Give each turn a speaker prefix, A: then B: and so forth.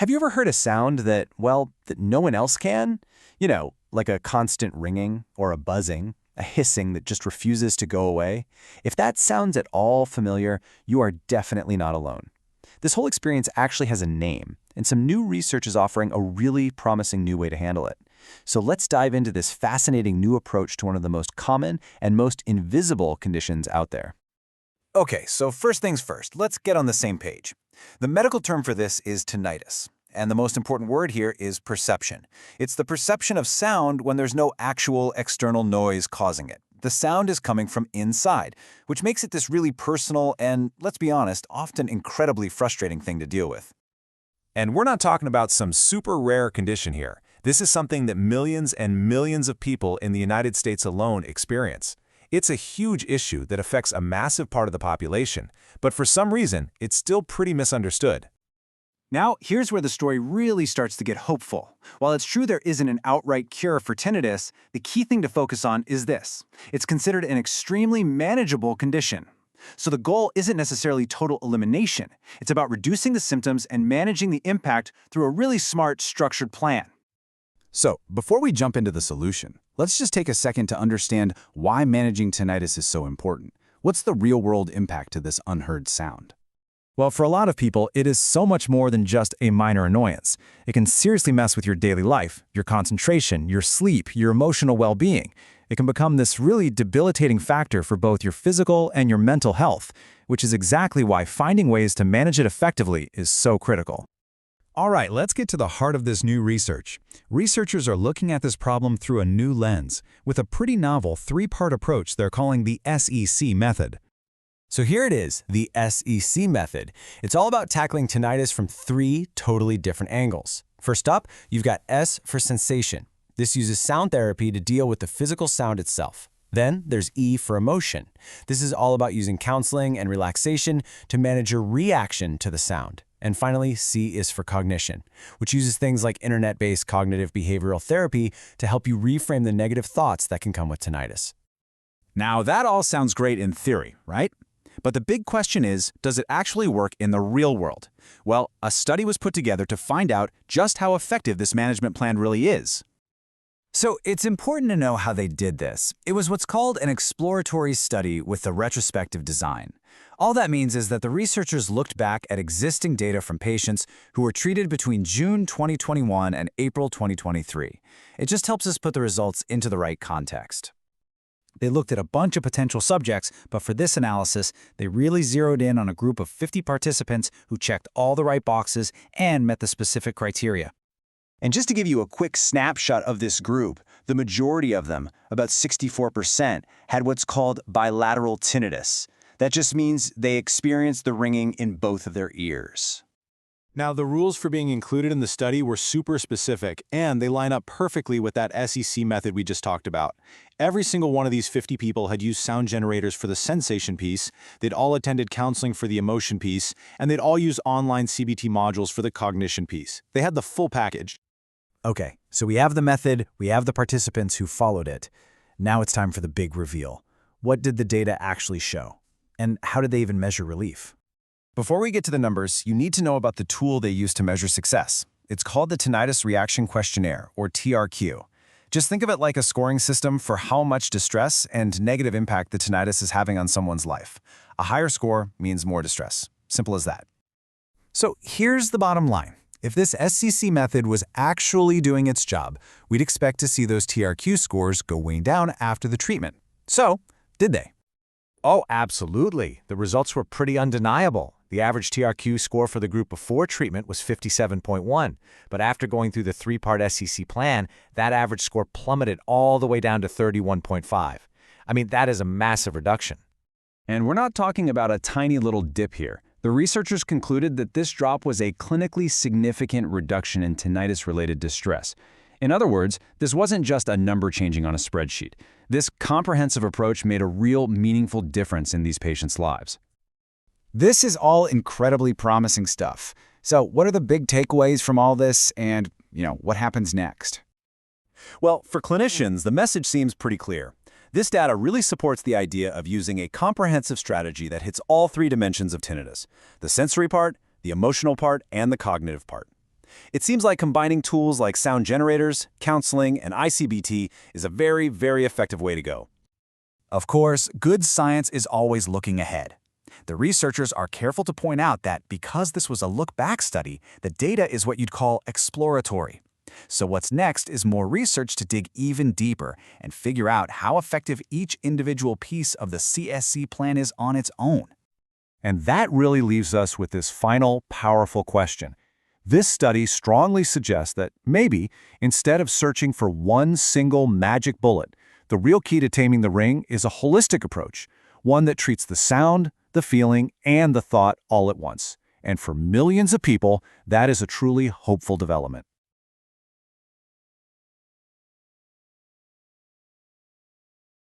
A: Have you ever heard a sound that no one else can? Like a constant ringing or a buzzing, a hissing that just refuses to go away? If that sounds at all familiar, you are definitely not alone. This whole experience actually has a name, and some new research is offering a really promising new way to handle it. So let's dive into this fascinating new approach to one of the most common and most invisible conditions out there. Okay, so first things first, let's get on the same page. The medical term for this is tinnitus, and the most important word here is perception. It's the perception of sound when there's no actual external noise causing it. The sound is coming from inside, which makes it this really personal and, let's be honest, often incredibly frustrating thing to deal with.
B: And we're not talking about some super rare condition here. This is something that millions and millions of people in the United States alone experience. It's a huge issue that affects a massive part of the population, but for some reason, it's still pretty misunderstood.
A: Now, here's where the story really starts to get hopeful. While it's true there isn't an outright cure for tinnitus, the key thing to focus on is this. It's considered an extremely manageable condition. So the goal isn't necessarily total elimination. It's about reducing the symptoms and managing the impact through a really smart, structured plan.
C: So, before we jump into the solution, let's just take a second to understand why managing tinnitus is so important. What's the real-world impact to this unheard sound?
D: Well, for a lot of people, it is so much more than just a minor annoyance. It can seriously mess with your daily life, your concentration, your sleep, your emotional well-being. It can become this really debilitating factor for both your physical and your mental health, which is exactly why finding ways to manage it effectively is so critical.
B: All right, let's get to the heart of this new research. Researchers are looking at this problem through a new lens, with a pretty novel three-part approach they're calling the SEC method.
E: So here it is, the SEC method. It's all about tackling tinnitus from three totally different angles. First up, you've got S for sensation. This uses sound therapy to deal with the physical sound itself. Then there's E for emotion. This is all about using counseling and relaxation to manage your reaction to the sound. And finally, C is for cognition, which uses things like internet-based cognitive behavioral therapy to help you reframe the negative thoughts that can come with tinnitus.
C: Now, that all sounds great in theory, right? But the big question is, does it actually work in the real world? Well, a study was put together to find out just how effective this management plan really is.
A: So it's important to know how they did this. It was what's called an exploratory study with a retrospective design. All that means is that the researchers looked back at existing data from patients who were treated between June 2021 and April 2023. It just helps us put the results into the right context. They looked at a bunch of potential subjects, but for this analysis, they really zeroed in on a group of 50 participants who checked all the right boxes and met the specific criteria. And just to give you a quick snapshot of this group, the majority of them, about 64%, had what's called bilateral tinnitus. That just means they experienced the ringing in both of their ears.
B: Now, the rules for being included in the study were super specific, and they line up perfectly with that SEC method we just talked about. Every single one of these 50 people had used sound generators for the sensation piece, they'd all attended counseling for the emotion piece, and they'd all used online CBT modules for the cognition piece. They had the full package.
D: Okay, so we have the method, we have the participants who followed it. Now it's time for the big reveal. What did the data actually show? And how did they even measure relief?
A: Before we get to the numbers, you need to know about the tool they use to measure success. It's called the Tinnitus Reaction Questionnaire, or TRQ. Just think of it like a scoring system for how much distress and negative impact the tinnitus is having on someone's life. A higher score means more distress. Simple as that.
D: So here's the bottom line. If this SCC method was actually doing its job, we'd expect to see those TRQ scores go way down after the treatment. So, did they?
B: Oh, absolutely. The results were pretty undeniable. The average TRQ score for the group before treatment was 57.1, but after going through the three-part SEC plan, that average score plummeted all the way down to 31.5. I mean, that is a massive reduction.
A: And we're not talking about a tiny little dip here. The researchers concluded that this drop was a clinically significant reduction in tinnitus-related distress. In other words, this wasn't just a number changing on a spreadsheet. This comprehensive approach made a real, meaningful difference in these patients' lives. This is all incredibly promising stuff. So what are the big takeaways from all this and, what happens next?
B: Well, for clinicians, the message seems pretty clear. This data really supports the idea of using a comprehensive strategy that hits all three dimensions of tinnitus: the sensory part, the emotional part, and the cognitive part.
C: It seems like combining tools like sound generators, counseling, and iCBT is a very, very effective way to go. Of course, good science is always looking ahead. The researchers are careful to point out that because this was a look-back study, the data is what you'd call exploratory. So what's next is more research to dig even deeper and figure out how effective each individual piece of the CSC plan is on its own.
B: And that really leaves us with this final, powerful question. This study strongly suggests that maybe, instead of searching for one single magic bullet, the real key to taming the ring is a holistic approach, one that treats the sound, the feeling, and the thought all at once. And for millions of people, that is a truly hopeful development.